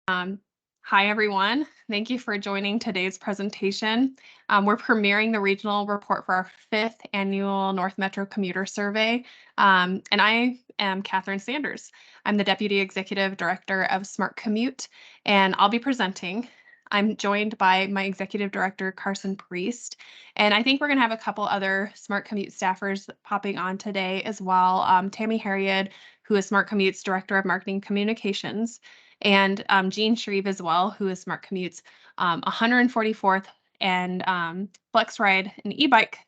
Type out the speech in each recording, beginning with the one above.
Um, Hi, everyone. Thank you for joining today's presentation. We're premiering the regional report for our fifth annual North Metro Commuter Survey. And I am Catherine Sanders. I'm the Deputy Executive Director of Smart Commute, and I'll be presenting. I'm joined by my Executive Director, Carson Priest. And I think we're going to have a couple other Smart Commute staffers popping on today as well. Tammy Harriet, who is Smart Commute's Director of Marketing Communications, and Jean Shreve as well, who is Smart Commute's 144th and Flex Ride and e-bike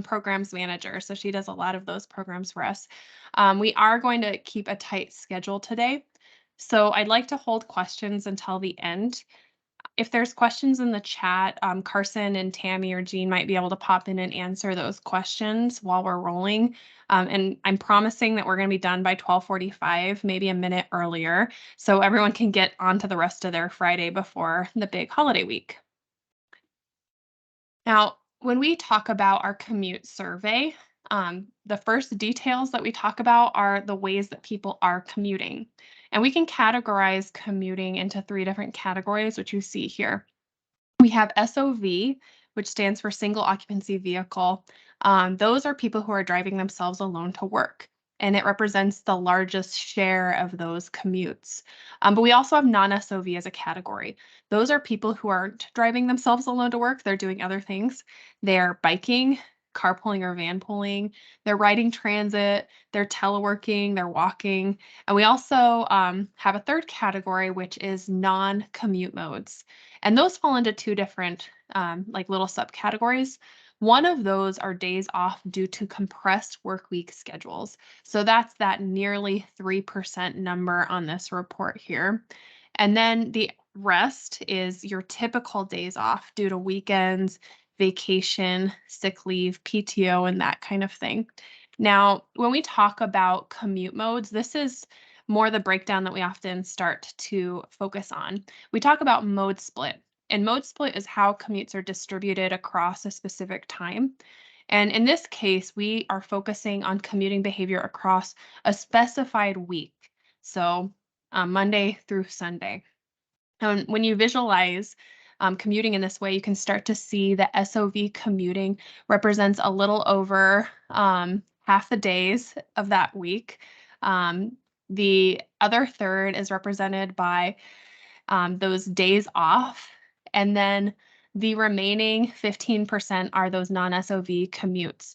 programs manager. So she does a lot of those programs for us. We are going to keep a tight schedule today. So I'd like to hold questions until the end. If there's questions in the chat, Carson and Tammy or Jean might be able to pop in and answer those questions while we're rolling. And I'm promising that we're going to be done by 12:45, maybe a minute earlier, so everyone can get on to the rest of their Friday before the big holiday week. Now, when we talk about our commute survey, the first details that we talk about are the ways that people are commuting. And we can categorize commuting into three different categories, which you see here. We have SOV, which stands for single occupancy vehicle. Those are people who are driving themselves alone to work, and it represents the largest share of those commutes. But we also have non-SOV as a category. Those are people who aren't driving themselves alone to work. They're doing other things. They're biking, carpooling or vanpooling. They're riding transit. They're teleworking. They're walking. And we also have a third category, which is non-commute modes. And those fall into two different like little subcategories. One of those are days off due to compressed work week schedules. So that's that nearly 3% number on this report here. And then the rest is your typical days off due to weekends, vacation, sick leave, PTO, and that kind of thing. Now, when we talk about commute modes, this is more the breakdown that we often start to focus on. We talk about mode split, and mode split is how commutes are distributed across a specific time. And in this case, we are focusing on commuting behavior across a specified week. So Monday through Sunday. And when you visualize commuting in this way, you can start to see that SOV commuting represents a little over half the days of that week. The other third is represented by those days off. And then the remaining 15% are those non-SOV commutes.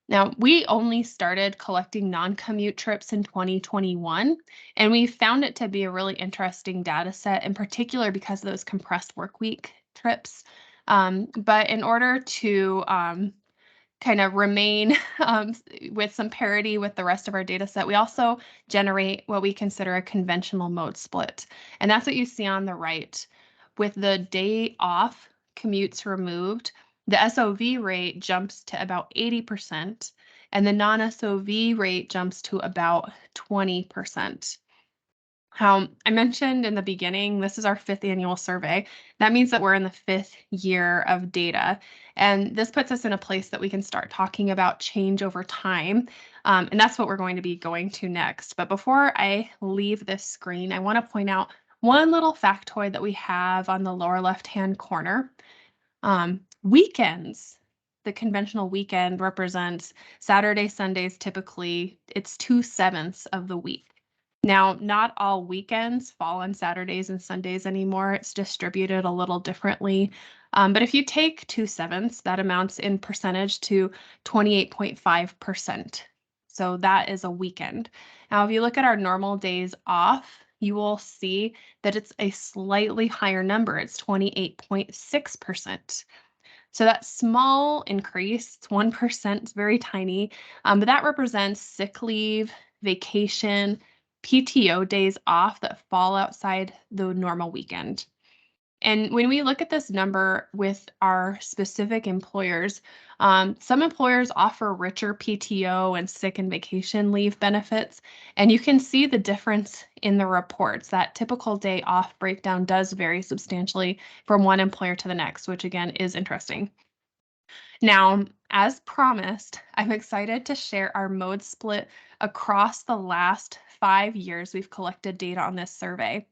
Now, we only started collecting non-commute trips in 2021, and we found it to be a really interesting data set, in particular because of those compressed work week trips. But in order to kind of remain with some parity with the rest of our data set, we also generate what we consider a conventional mode split. And that's what you see on the right. With the day off commutes removed, the SOV rate jumps to about 80%, and the non-SOV rate jumps to about 20%. I mentioned in the beginning, this is our fifth annual survey. That means that we're in the fifth year of data. And this puts us in a place that we can start talking about change over time. And that's what we're going to be going to next. But before I leave this screen, I want to point out one little factoid that we have on the lower left-hand corner. Weekends. The conventional weekend represents Saturday, Sundays, typically it's 2/7 of the week. Now, not all weekends fall on Saturdays and Sundays anymore. It's distributed a little differently. But if you take 2/7, that amounts in percentage to 28.5%. So that is a weekend. Now, if you look at our normal days off, you will see that it's a slightly higher number. It's 28.6%. So that small increase, it's 1%, it's very tiny, but that represents sick leave, vacation, PTO days off that fall outside the normal weekend. And when we look at this number with our specific employers, some employers offer richer PTO and sick and vacation leave benefits. And you can see the difference in the reports. That typical day off breakdown does vary substantially from one employer to the next, which again is interesting. Now, as promised, I'm excited to share our mode split across the last 5 years we've collected data on this survey.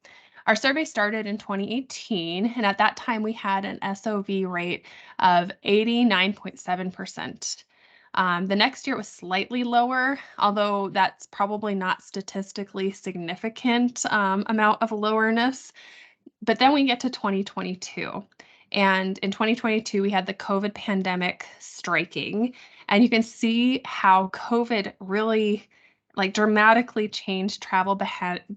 Our survey started in 2018, and at that time we had an SOV rate of 89.7%. The next year it was slightly lower, although that's probably not statistically significant amount of lowerness. But then we get to 2022. And in 2022, we had the COVID pandemic striking. And you can see how COVID really like dramatically changed travel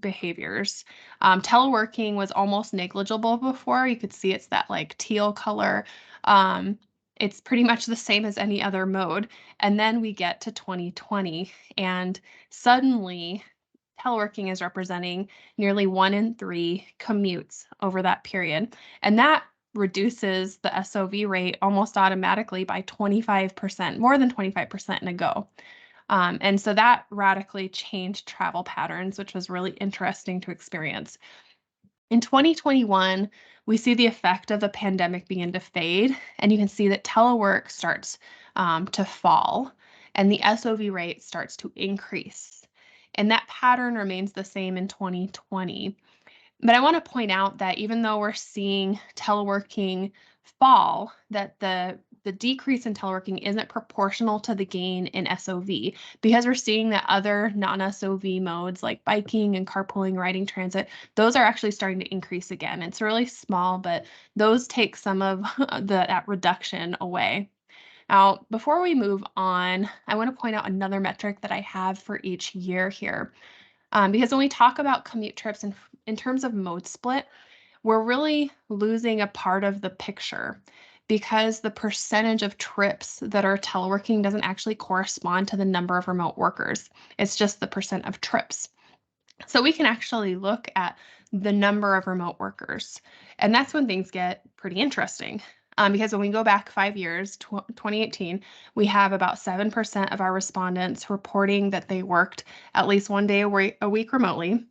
behaviors. Teleworking was almost negligible before. You could see it's that like teal color. Um, it's pretty much the same as any other mode. And then we get to 2020, and suddenly teleworking is representing nearly 1 in 3 commutes over that period. And that reduces the SOV rate almost automatically by 25%, more than 25% in a go. And so that radically changed travel patterns, which was really interesting to experience. In 2021, we see the effect of the pandemic begin to fade, and you can see that telework starts to fall, and the SOV rate starts to increase. And that pattern remains the same in 2020. But I want to point out that even though we're seeing teleworking fall, that the decrease in teleworking isn't proportional to the gain in SOV, because we're seeing that other non-SOV modes like biking and carpooling, riding transit, those are actually starting to increase again. It's really small, but those take some of that reduction away. Now, before we move on, I want to point out another metric that I have for each year here. Because when we talk about commute trips in terms of mode split, we're really losing a part of the picture because the percentage of trips that are teleworking doesn't actually correspond to the number of remote workers. It's just the percent of trips. So we can actually look at the number of remote workers. And that's when things get pretty interesting. Because when we go back 5 years, 2018, we have about 7% of our respondents reporting that they worked at least one day a week remotely.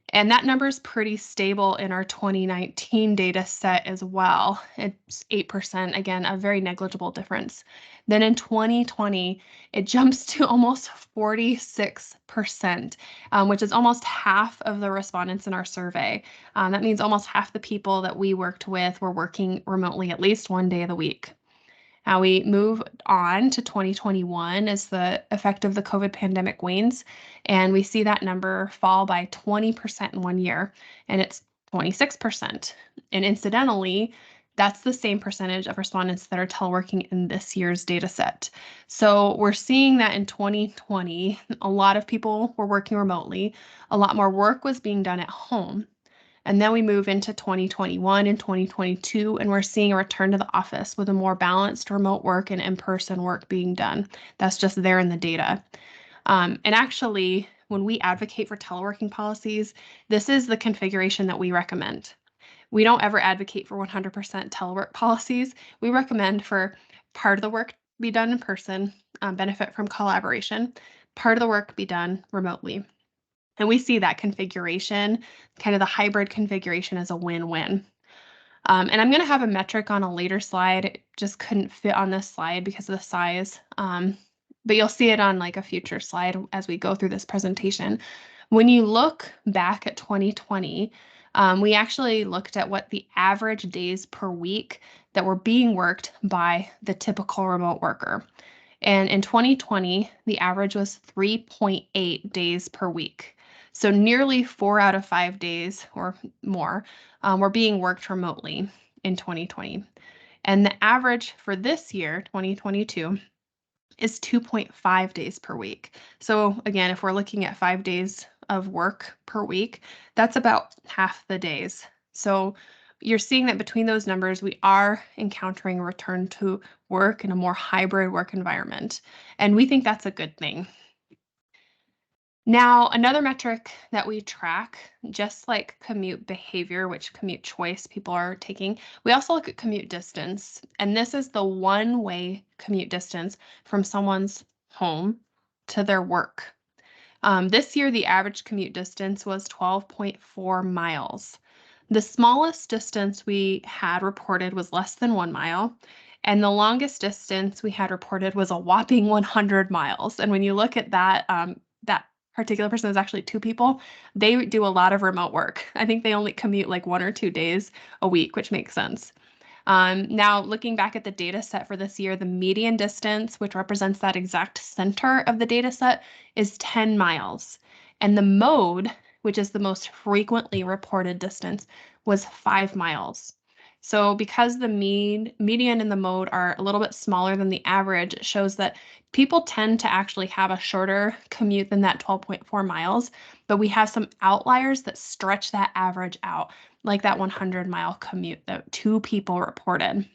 And that number is pretty stable in our 2019 data set as well. It's 8%, again, a very negligible difference. Then in 2020, it jumps to almost 46%, which is almost half of the respondents in our survey. That means almost half the people that we worked with were working remotely at least one day of the week. Now we move on to 2021 as the effect of the COVID pandemic wanes, and we see that number fall by 20% in 1 year, and it's 26%. And incidentally, that's the same percentage of respondents that are teleworking in this year's data set. So we're seeing that in 2020, a lot of people were working remotely, a lot more work was being done at home. And then we move into 2021 and 2022, and we're seeing a return to the office with a more balanced remote work and in-person work being done. That's just there in the data. And actually, when we advocate for teleworking policies, this is the configuration that we recommend. We don't ever advocate for 100% telework policies. We recommend for part of the work be done in person, benefit from collaboration, part of the work be done remotely. And we see that configuration, kind of the hybrid configuration, as a win-win. And I'm going to have a metric on a later slide. It just couldn't fit on this slide because of the size. But you'll see it on like a future slide as we go through this presentation. When you look back at 2020, we actually looked at what the average days per week that were being worked by the typical remote worker. And in 2020, the average was 3.8 days per week. So nearly 4 out of 5 days or more were being worked remotely in 2020. And the average for this year, 2022, is 2.5 days per week. So again, if we're looking at 5 days of work per week, that's about half the days. So you're seeing that between those numbers, we are encountering a return to work in a more hybrid work environment. And we think that's a good thing. Now, another metric that we track, just like commute behavior, which commute choice people are taking, we also look at commute distance. And this is the one-way commute distance from someone's home to their work. This year, the average commute distance was 12.4 miles. The smallest distance we had reported was less than 1 mile, and the longest distance we had reported was a whopping 100 miles. And when you look at that, that particular person is actually 2 people. They do a lot of remote work. I think they only commute like 1 or 2 days a week, which makes sense. Now, looking back at the data set for this year, the median distance, which represents that exact center of the data set, is 10 miles. And the mode, which is the most frequently reported distance, was 5 miles. So because the median and the mode are a little bit smaller than the average, it shows that people tend to actually have a shorter commute than that 12.4 miles, but we have some outliers that stretch that average out, like that 100-mile commute that 2 people reported.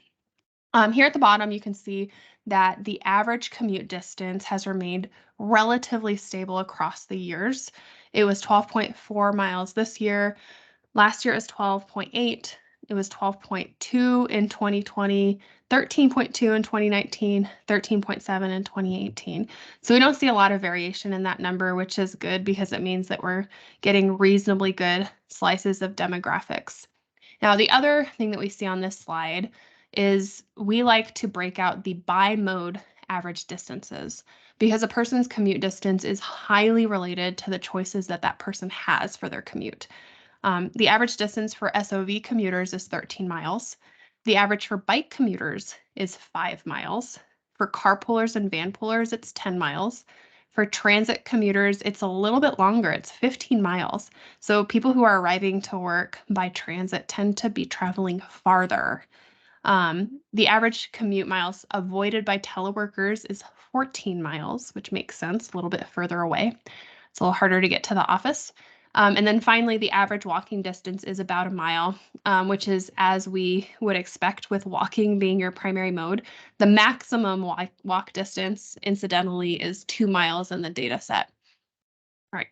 Here at the bottom, you can see that the average commute distance has remained relatively stable across the years. It was 12.4 miles this year. Last year it was 12.8. It was 12.2 in 2020, 13.2 in 2019, 13.7 in 2018. So we don't see a lot of variation in that number, which is good because it means that we're getting reasonably good slices of demographics. Now, the other thing that we see on this slide is we like to break out the by mode average distances because a person's commute distance is highly related to the choices that that person has for their commute. The average distance for SOV commuters is 13 miles. The average for bike commuters is 5 miles. For carpoolers and van pullers, it's 10 miles. For transit commuters, it's a little bit longer. It's 15 miles. So people who are arriving to work by transit tend to be traveling farther. The average commute miles avoided by teleworkers is 14 miles, which makes sense, a little bit further away. It's a little harder to get to the office. And then finally, the average walking distance is about a mile, which is as we would expect with walking being your primary mode. The maximum walk distance, incidentally, is 2 miles in the data set. All right.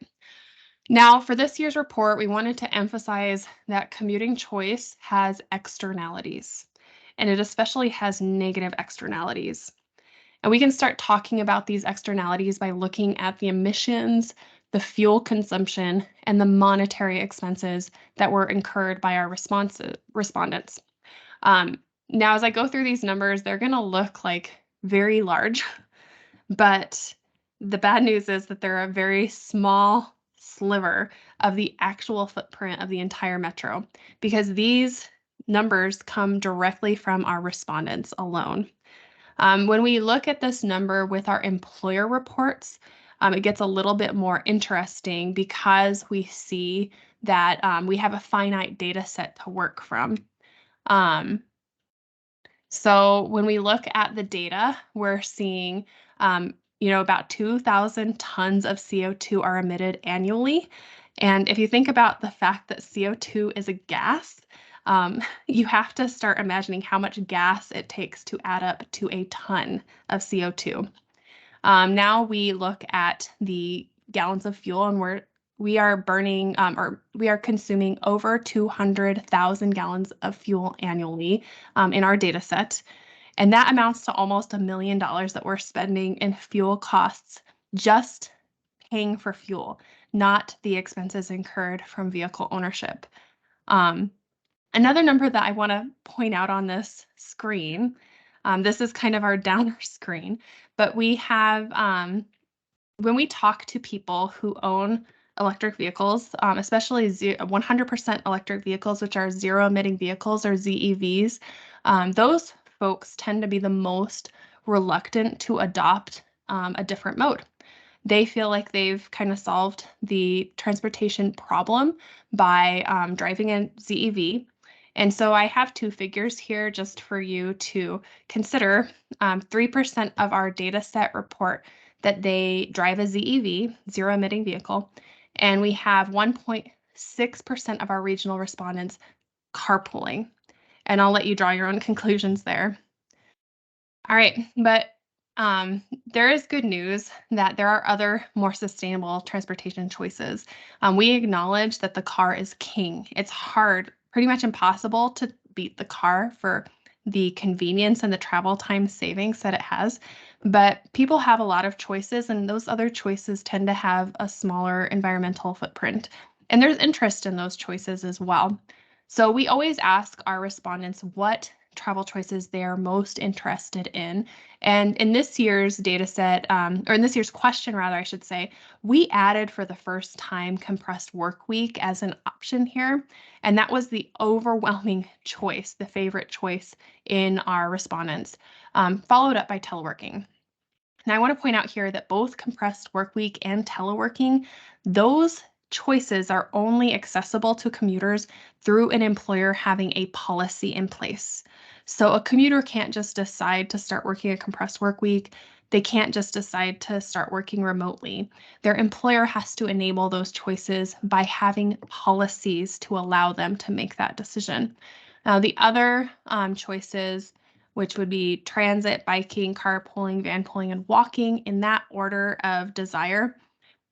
Now, for this year's report, we wanted to emphasize that commuting choice has externalities, and it especially has negative externalities. And we can start talking about these externalities by looking at the emissions, the fuel consumption, and the monetary expenses that were incurred by our respondents. Now, as I go through these numbers, they're going to look like very large, but the bad news is that they're a very small sliver of the actual footprint of the entire metro because these numbers come directly from our respondents alone. When we look at this number with our employer reports, it gets a little bit more interesting because we see that we have a finite data set to work from. So when we look at the data, we're seeing about 2,000 tons of CO2 are emitted annually. And if you think about the fact that CO2 is a gas, you have to start imagining how much gas it takes to add up to a ton of CO2. Now we look at the gallons of fuel, and we are burning or we are consuming over 200,000 gallons of fuel annually in our data set. And that amounts to almost $1 million that we're spending in fuel costs just paying for fuel, not the expenses incurred from vehicle ownership. Another number that I want to point out on this screen, this is kind of our downer screen, but we have, when we talk to people who own electric vehicles, especially 100% electric vehicles, which are zero emitting vehicles or ZEVs, those folks tend to be the most reluctant to adopt a different mode. They feel like they've kind of solved the transportation problem by driving a ZEV. And so I have 2 figures here just for you to consider. 3% of our data set report that they drive a ZEV, zero emitting vehicle, and we have 1.6% of our regional respondents carpooling. And I'll let you draw your own conclusions there. All right, but there is good news that there are other more sustainable transportation choices. We acknowledge that the car is king. It's hard, pretty much impossible to beat the car for the convenience and the travel time savings that it has. But people have a lot of choices, and those other choices tend to have a smaller environmental footprint. And there's interest in those choices as well. So we always ask our respondents what travel choices they are most interested in. And in this year's data set, or in this year's question, rather, I should say, we added for the first time compressed work week as an option here. And that was the overwhelming choice, the favorite choice in our respondents, followed up by teleworking. Now, I want to point out here that both compressed work week and teleworking, those choices are only accessible to commuters through an employer having a policy in place. So a commuter can't just decide to start working a compressed work week. They can't just decide to start working remotely. Their employer has to enable those choices by having policies to allow them to make that decision. Now, the other choices, which would be transit, biking, carpooling, vanpooling, and walking in that order of desire,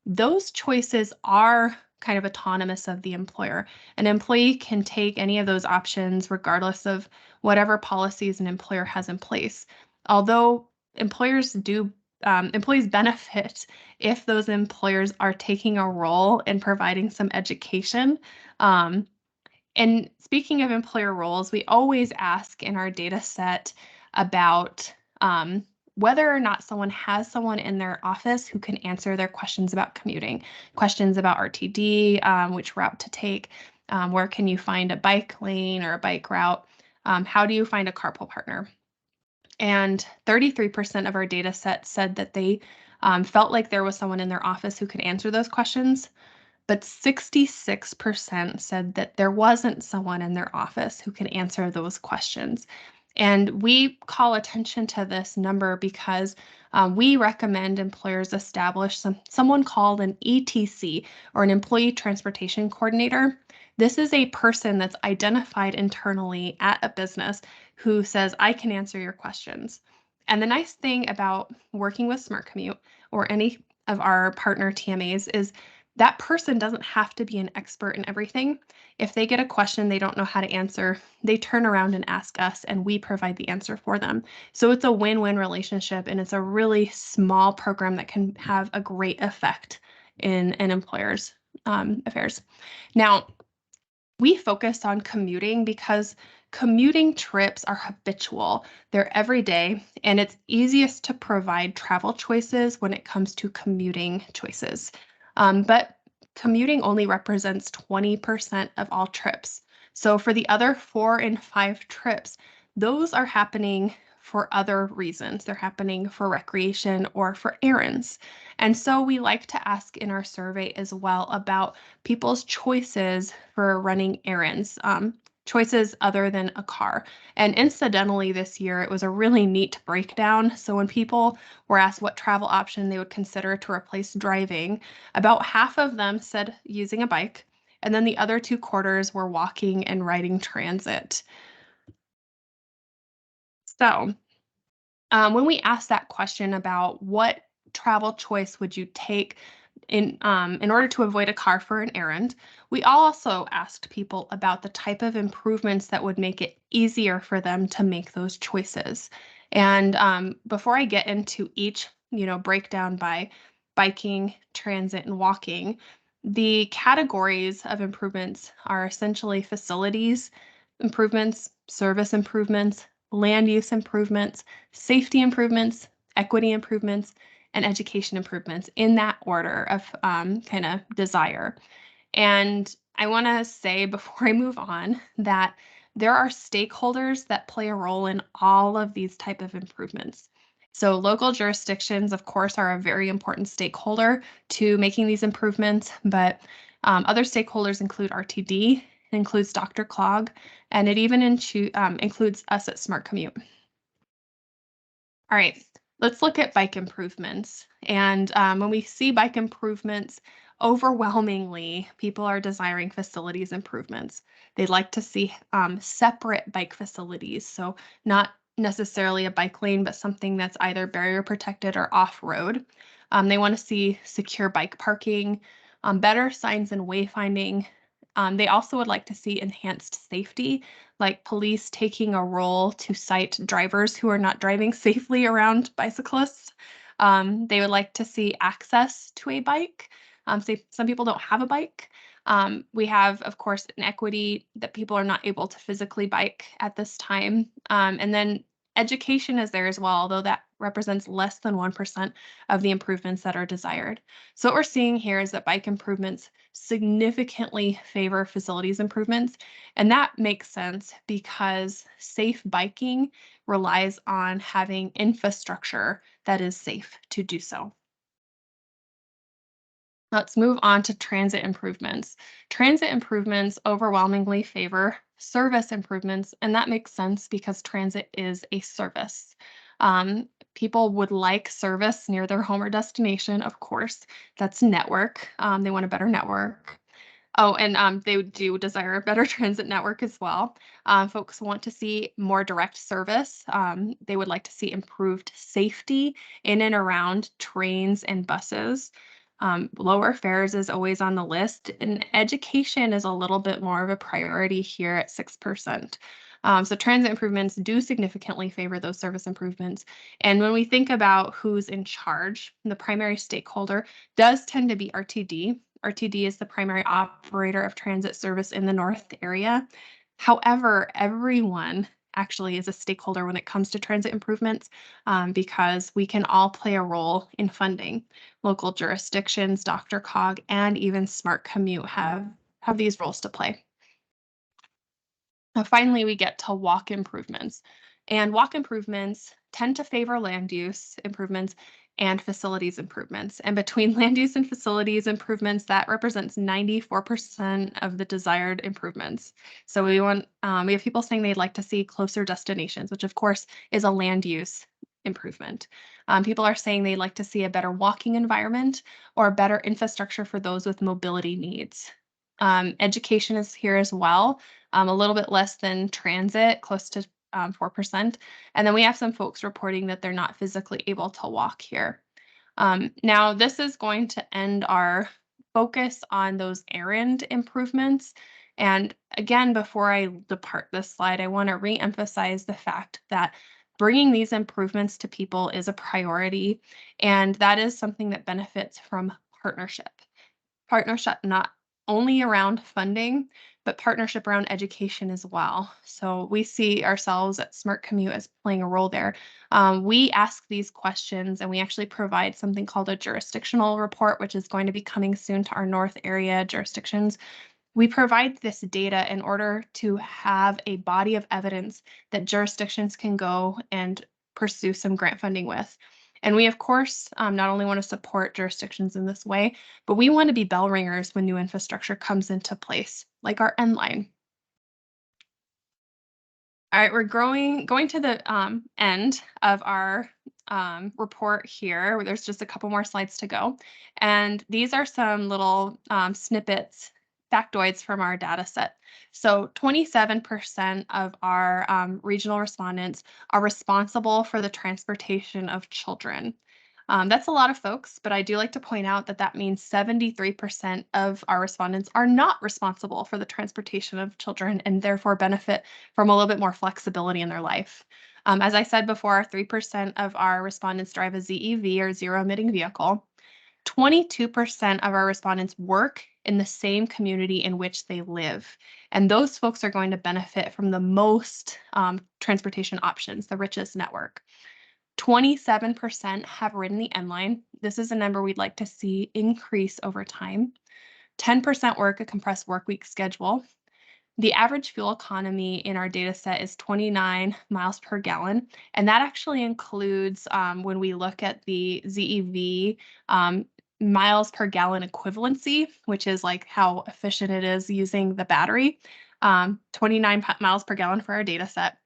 those choices are kind of autonomous of the employer. An employee can take any of those options regardless of whatever policies an employer has in place. Although employees benefit if those employers are taking a role in providing some education. Um, and speaking of employer roles, we always ask in our data set about whether or not someone has someone in their office who can answer their questions about commuting, questions about RTD, which route to take, where can you find a bike lane or a bike route, how do you find a carpool partner? And 33% of our data set said that they felt like there was someone in their office who could answer those questions, but 66% said that there wasn't someone in their office who could answer those questions. And we call attention to this number because we recommend employers establish someone called an ETC, or an employee transportation coordinator. This is a person that's identified internally at a business who says, I can answer your questions. And the nice thing about working with Smart Commute or any of our partner TMAs is that person doesn't have to be an expert in everything. If they get a question they don't know how to answer, they turn around and ask us, and we provide the answer for them. So it's a win-win relationship, and it's a really small program that can have a great effect in an employer's affairs. Now, we focus on commuting because commuting trips are habitual. They're every day, and it's easiest to provide travel choices when it comes to commuting choices. But commuting only represents 20% of all trips. So for the other 4 and 5 trips, those are happening for other reasons. They're happening for recreation or for errands. And so we like to ask in our survey as well about people's choices for running errands, choices other than a car. And incidentally, this year it was a really neat breakdown. So when people were asked what travel option they would consider to replace driving, about half of them said using a bike, and then the other 2/4 were walking and riding transit. So when we asked that question about what travel choice would you take in order to avoid a car for an errand, we also asked people about the type of improvements that would make it easier for them to make those choices. And before I get into each, breakdown by biking, transit, and walking, the categories of improvements are essentially facilities improvements, service improvements, land use improvements, safety improvements, equity improvements, and education improvements in that order of kind of desire. And I want to say before I move on that there are stakeholders that play a role in all of these type of improvements. So local jurisdictions, of course, are a very important stakeholder to making these improvements, but other stakeholders include RTD, it includes Dr. Clog, and it even includes us at Smart Commute. All right, let's look at bike improvements. And when we see bike improvements, overwhelmingly, people are desiring facilities improvements. They'd like to see separate bike facilities. So not necessarily a bike lane, but something that's either barrier protected or off-road. They want to see secure bike parking, better signs and wayfinding. They also would like to see enhanced safety, like police taking a role to cite drivers who are not driving safely around bicyclists. They would like to see access to a bike. Say some people don't have a bike. We have, of course, inequity that people are not able to physically bike at this time. And then education is there as well, although that represents less than 1% of the improvements that are desired. So what we're seeing here is that bike improvements significantly favor facilities improvements. And that makes sense because safe biking relies on having infrastructure that is safe to do so. Let's move on to transit improvements. Transit improvements overwhelmingly favor service improvements, and that makes sense because transit is a service. People would like service near their home or destination, of course. That's network. They want a better network. Oh, and they do desire a better transit network as well. Folks want to see more direct service. They would like to see improved safety in and around trains and buses. Lower fares is always on the list, and education is a little bit more of a priority here at 6%. So transit improvements do significantly favor those service improvements. And when we think about who's in charge, the primary stakeholder does tend to be RTD. RTD is the primary operator of transit service in the North area. However, everyone actually is a stakeholder when it comes to transit improvements because we can all play a role in funding. Local jurisdictions, Dr. Cog, and even Smart Commute have these roles to play. Finally, we get to walk improvements. And walk improvements tend to favor land use improvements and facilities improvements. And between land use and facilities improvements, that represents 94% of the desired improvements. So we have people saying they'd like to see closer destinations, which of course is a land use improvement. People are saying they'd like to see a better walking environment or better infrastructure for those with mobility needs. Education is here as well, a little bit less than transit, close to 4%. And then we have some folks reporting that they're not physically able to walk here. Now, this is going to end our focus on those errand improvements. And again, before I depart this slide, I want to reemphasize the fact that bringing these improvements to people is a priority, and that is something that benefits from partnership not only around funding, but partnership around education as well. So we see ourselves at Smart Commute as playing a role there. We ask these questions and we actually provide something called a jurisdictional report, which is going to be coming soon to our North area jurisdictions. We provide this data in order to have a body of evidence that jurisdictions can go and pursue some grant funding with. And we, of course, not only want to support jurisdictions in this way, but we want to be bell ringers when new infrastructure comes into place, like our end line. All right, we're going to the end of our report here. There's just a couple more slides to go. And these are some little snippets, factoids from our data set. So 27% of our regional respondents are responsible for the transportation of children. That's a lot of folks, but I do like to point out that that means 73% of our respondents are not responsible for the transportation of children and therefore benefit from a little bit more flexibility in their life. As I said before, 3% of our respondents drive a ZEV or zero emitting vehicle. 22% of our respondents work in the same community in which they live. And those folks are going to benefit from the most transportation options, the richest network. 27% have ridden the N line. This is a number we'd like to see increase over time. 10% work a compressed work week schedule. The average fuel economy in our data set is 29 miles per gallon, and that actually includes when we look at the ZEV miles per gallon equivalency, which is like how efficient it is using the battery, 29 miles per gallon for our data set.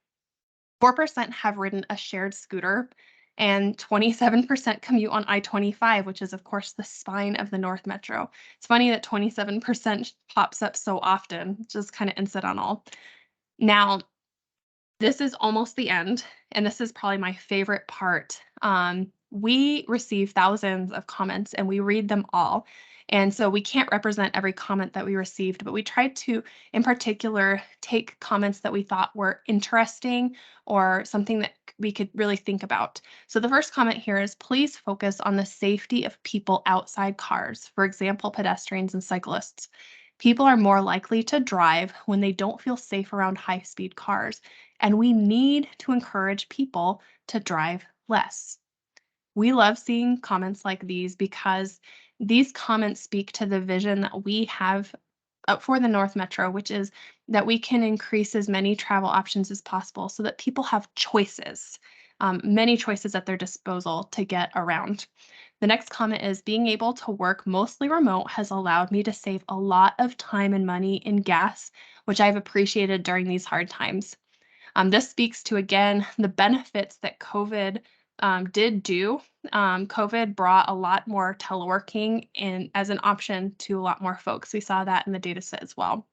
4% have ridden a shared scooter, and 27% commute on I-25, which is, of course, the spine of the North Metro. It's funny that 27% pops up so often, just kind of incidental. Now, this is almost the end, and this is probably my favorite part. We receive thousands of comments, and we read them all. And so we can't represent every comment that we received, but we tried to, in particular, take comments that we thought were interesting or something that we could really think about. So the first comment here is, please focus on the safety of people outside cars, for example, pedestrians and cyclists. People are more likely to drive when they don't feel safe around high speed cars, and we need to encourage people to drive less. We love seeing comments like these because these comments speak to the vision that we have for the North Metro, which is that we can increase as many travel options as possible so that people have choices, many choices at their disposal to get around. The next comment is being able to work mostly remote has allowed me to save a lot of time and money in gas, which I've appreciated during these hard times. This speaks to, again, the benefits that COVID did do. COVID brought a lot more teleworking in as an option to a lot more folks. We saw that in the data set as well.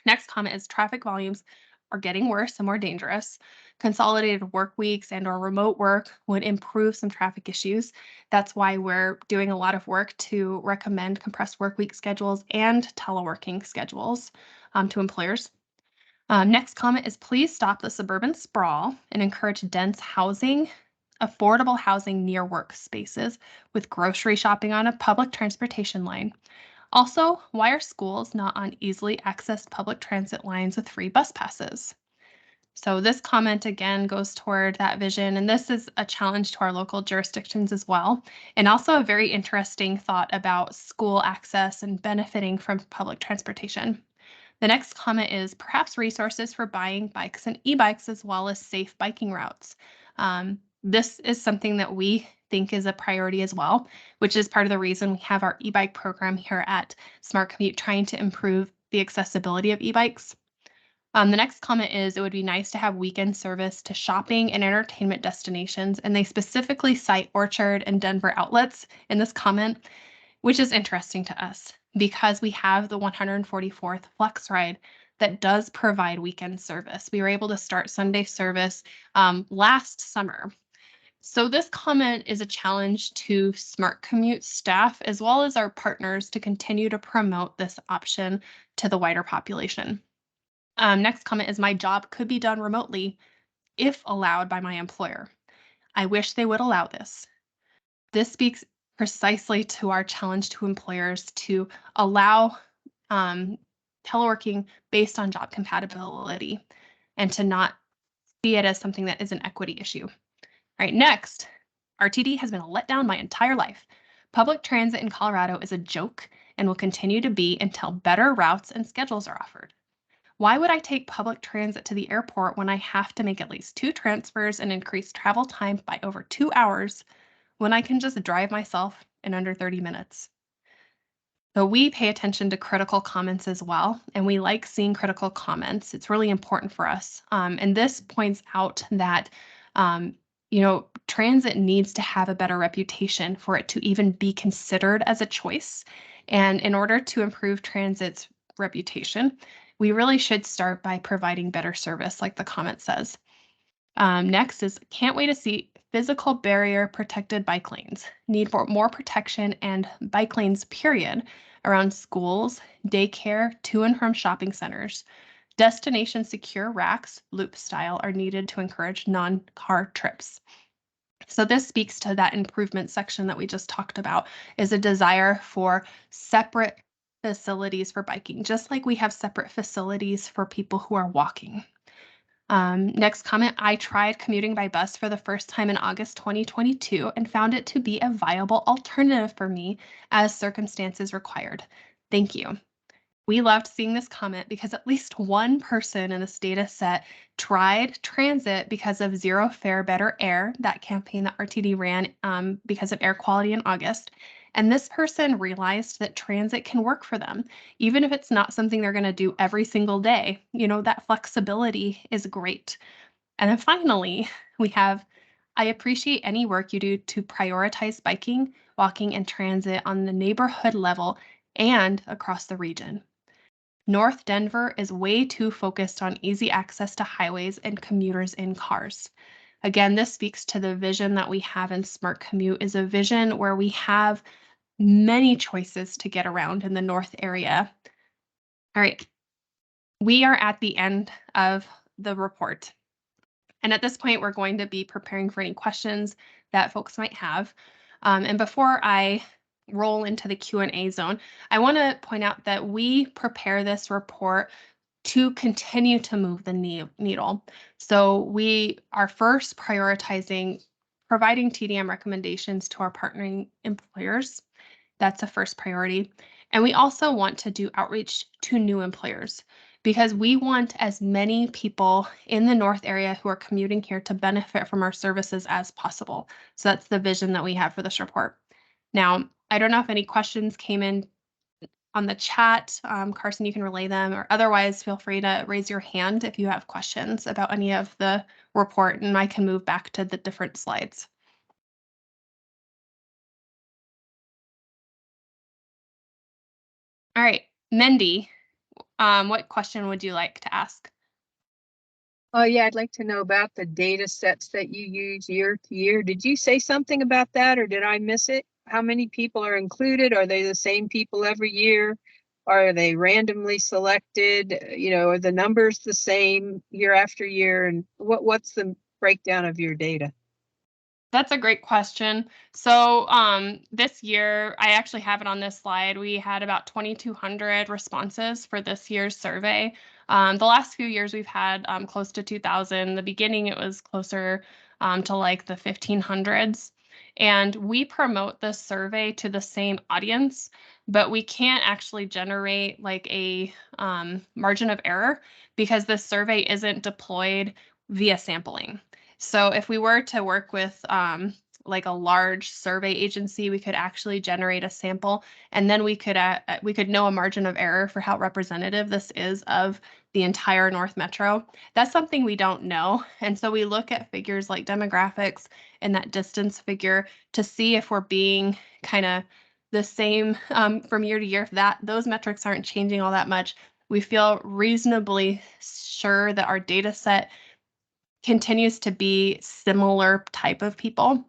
Next comment is traffic volumes are getting worse and more dangerous. Consolidated work weeks and or remote work would improve some traffic issues. That's why we're doing a lot of work to recommend compressed work week schedules and teleworking schedules to employers. Next comment is please stop the suburban sprawl and encourage dense housing, affordable housing near workspaces with grocery shopping on a public transportation line. Also, why are schools not on easily accessed public transit lines with free bus passes? So, this comment again goes toward that vision, and this is a challenge to our local jurisdictions as well. And also, a very interesting thought about school access and benefiting from public transportation. The next comment is perhaps resources for buying bikes and e-bikes as well as safe biking routes. This is something that we think is a priority as well, which is part of the reason we have our e-bike program here at Smart Commute trying to improve the accessibility of e-bikes. The next comment is it would be nice to have weekend service to shopping and entertainment destinations, and they specifically cite Orchard and Denver outlets in this comment, which is interesting to us because we have the 144th Flex Ride that does provide weekend service. We were able to start Sunday service last summer. So this comment is a challenge to Smart Commute staff as well as our partners to continue to promote this option to the wider population. Next comment is my job could be done remotely if allowed by my employer. I wish they would allow this. This speaks precisely to our challenge to employers to allow um, teleworking based on job compatibility and to not see it as something that is an equity issue. All right, next, RTD has been a letdown my entire life. Public transit in Colorado is a joke and will continue to be until better routes and schedules are offered. Why would I take public transit to the airport when I have to make at least 2 transfers and increase travel time by over 2 hours when I can just drive myself in under 30 minutes? So we pay attention to critical comments as well, and we like seeing critical comments. It's really important for us. And this points out that, transit needs to have a better reputation for it to even be considered as a choice. And in order to improve transit's reputation, we really should start by providing better service, like the comment says. Next is can't wait to see physical barrier protected bike lanes. Need for more protection and bike lanes, period, around schools, daycare, to and from shopping centers. Destination secure racks, loop style, are needed to encourage non-car trips. So this speaks to that improvement section that we just talked about, is a desire for separate facilities for biking, just like we have separate facilities for people who are walking. Next comment, I tried commuting by bus for the first time in August 2022 and found it to be a viable alternative for me as circumstances required. Thank you. We loved seeing this comment because at least one person in this data set tried transit because of Zero Fare Better Air, that campaign that RTD ran because of air quality in August. And this person realized that transit can work for them, even if it's not something they're going to do every single day. That flexibility is great. And then finally, we have I appreciate any work you do to prioritize biking, walking, and transit on the neighborhood level and across the region. North Denver is way too focused on easy access to highways and commuters in cars. Again, this speaks to the vision that we have in Smart Commute, is a vision where we have many choices to get around in the North area. All right, we are at the end of the report. And at this point, we're going to be preparing for any questions that folks might have. And before I roll into the Q&A zone, I want to point out that we prepare this report to continue to move the needle. So we are first prioritizing providing TDM recommendations to our partnering employers. That's a first priority. And we also want to do outreach to new employers because we want as many people in the North area who are commuting here to benefit from our services as possible. So that's the vision that we have for this report. Now, I don't know if any questions came in on the chat. Carson, you can relay them, or otherwise feel free to raise your hand if you have questions about any of the report, and I can move back to the different slides. All right, Mindy, what question would you like to ask? Oh, yeah, I'd like to know about the data sets that you use year to year. Did you say something about that, or did I miss it? How many people are included? Are they the same people every year? Are they randomly selected? Are the numbers the same year after year? And what's the breakdown of your data? That's a great question. So this year, I actually have it on this slide. We had about 2,200 responses for this year's survey. The last few years, we've had close to 2,000. The beginning, it was closer to like the 1,500s. And we promote this survey to the same audience, but we can't actually generate like a margin of error because this survey isn't deployed via sampling. So if we were to work with like a large survey agency, we could actually generate a sample, and then we could know a margin of error for how representative this is of the entire North Metro. That's something we don't know, and so we look at figures like demographics and that distance figure to see if we're being kind of the same from year to year. If those metrics aren't changing all that much, we feel reasonably sure that our data set continues to be similar type of people.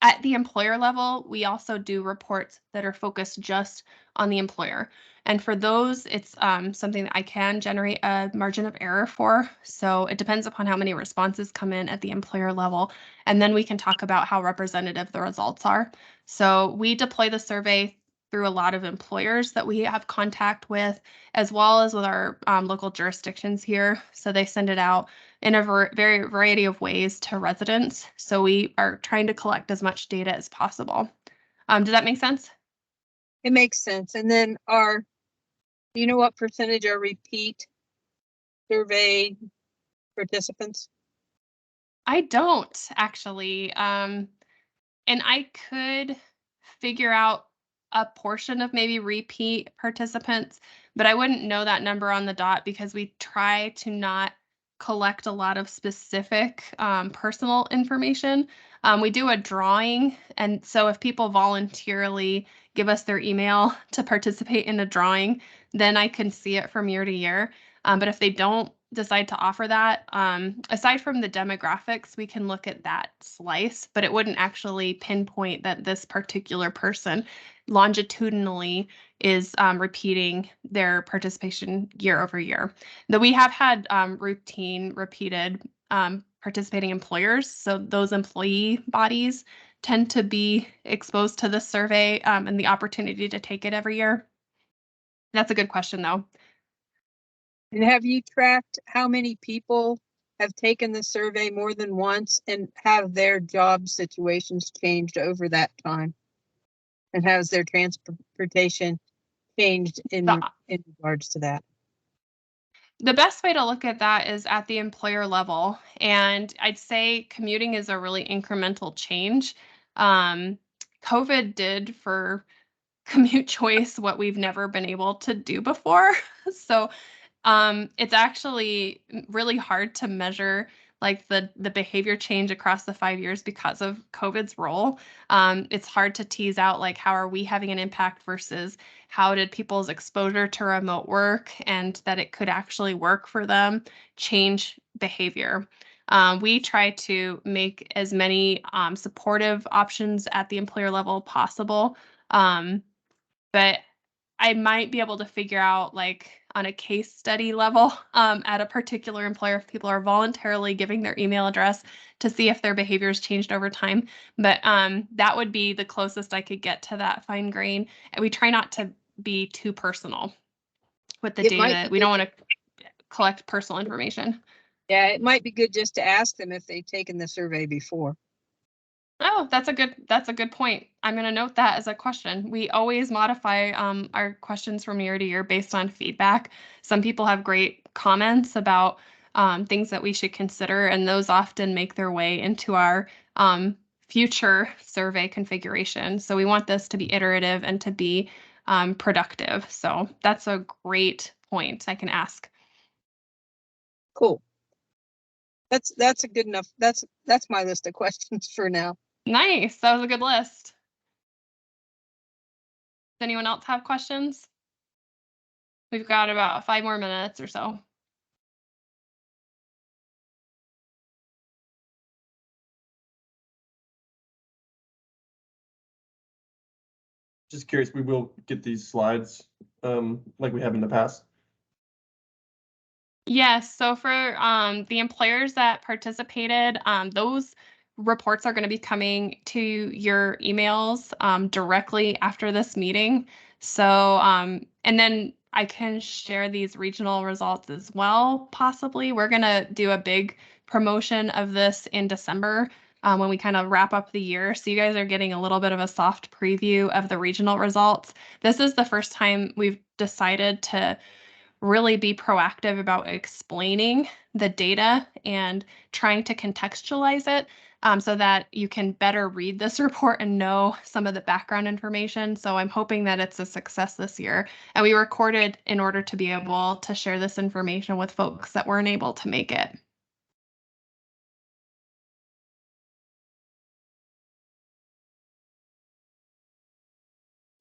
At the employer level, we also do reports that are focused just on the employer. And for those, it's something that I can generate a margin of error for. So it depends upon how many responses come in at the employer level. And then we can talk about how representative the results are. So we deploy the survey through a lot of employers that we have contact with, as well as with our local jurisdictions here. So they send it out in a very variety of ways to residents. So we are trying to collect as much data as possible. Does that make sense? It makes sense. And then do you know what percentage are repeat survey participants? I don't actually. And I could figure out a portion of maybe repeat participants, but I wouldn't know that number on the dot because we try to not collect a lot of specific personal information. We do a drawing, and so if people voluntarily give us their email to participate in a drawing, then I can see it from year to year. But if they don't decide to offer that, aside from the demographics, we can look at that slice, but it wouldn't actually pinpoint that this particular person longitudinally is repeating their participation year over year. Though we have had routine repeated participating employers, so those employee bodies tend to be exposed to this survey and the opportunity to take it every year. That's a good question, though. And have you tracked how many people have taken the survey more than once, and have their job situations changed over that time? And has their transportation changed in regards to that? The best way to look at that is at the employer level. And I'd say commuting is a really incremental change. Um, COVID did for commute choice what we've never been able to do before. So it's actually really hard to measure like the behavior change across the 5 years because of COVID's role. It's hard to tease out like how are we having an impact versus how did people's exposure to remote work and that it could actually work for them change behavior. We try to make as many supportive options at the employer level possible. But I might be able to figure out like on a case study level at a particular employer if people are voluntarily giving their email address to see if their behaviors changed over time. But that would be the closest I could get to that fine grain. And we try not to be too personal with the It might data. be We good. don't want to collect personal information. Yeah, it might be good just to ask them if they've taken the survey before. Oh, that's a good point. I'm gonna note that as a question. We always modify our questions from year to year based on feedback. Some people have great comments about things that we should consider, and those often make their way into our future survey configuration. So we want this to be iterative and to be productive. So that's a great point. I can ask. Cool. That's a good enough. That's my list of questions for now. Nice. That was a good list. Does anyone else have questions? We've got about 5 more minutes or so. Just curious, we will get these slides like we have in the past. Yes, so for the employers that participated, those reports are going to be coming to your emails directly after this meeting. So, and then I can share these regional results as well, possibly. We're going to do a big promotion of this in December when we kind of wrap up the year. So you guys are getting a little bit of a soft preview of the regional results. This is the first time we've decided to really be proactive about explaining the data and trying to contextualize it so that you can better read this report and know some of the background information. So I'm hoping that it's a success this year. And we recorded in order to be able to share this information with folks that weren't able to make it.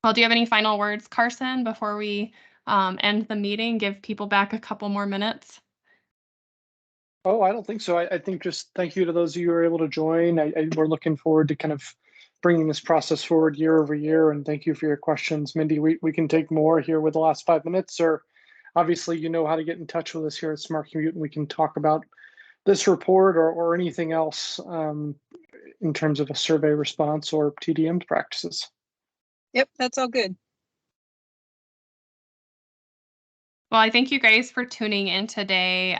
Well, do you have any final words, Carson, before we end the meeting, give people back a couple more minutes? Oh, I don't think so. I think just thank you to those of you who are able to join. We're looking forward to kind of bringing this process forward year over year. And thank you for your questions. Mindy, we can take more here with the last 5 minutes, or obviously you know how to get in touch with us here at Smart Commute, and we can talk about this report or anything else in terms of a survey response or TDM practices. Yep, that's all good. Well, I thank you guys for tuning in today,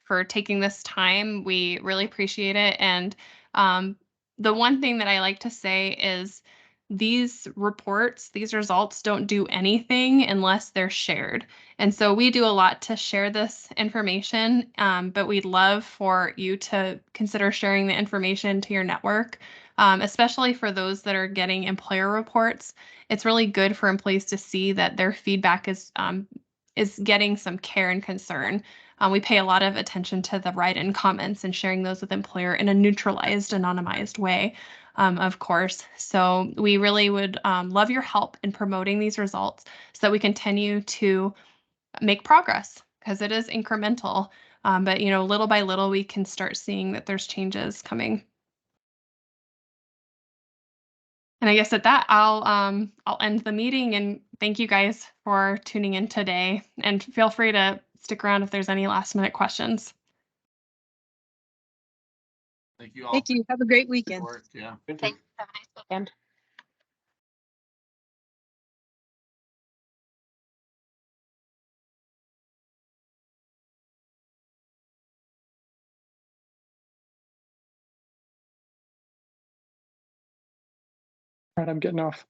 for taking this time. We really appreciate it. And the one thing that I like to say is these reports, these results don't do anything unless they're shared. And so we do a lot to share this information, but we'd love for you to consider sharing the information to your network, especially for those that are getting employer reports. It's really good for employees to see that their feedback is getting some care and concern. We pay a lot of attention to the write-in comments and sharing those with employer in a neutralized, anonymized way, of course. So we really would love your help in promoting these results so that we continue to make progress because it is incremental. But little by little, we can start seeing that there's changes coming. And I guess at that, I'll end the meeting and thank you guys for tuning in today. And feel free to stick around if there's any last minute questions. Thank you all. Thank you. Have a great weekend. Yeah. Thanks. Have a nice weekend. All right, I'm getting off.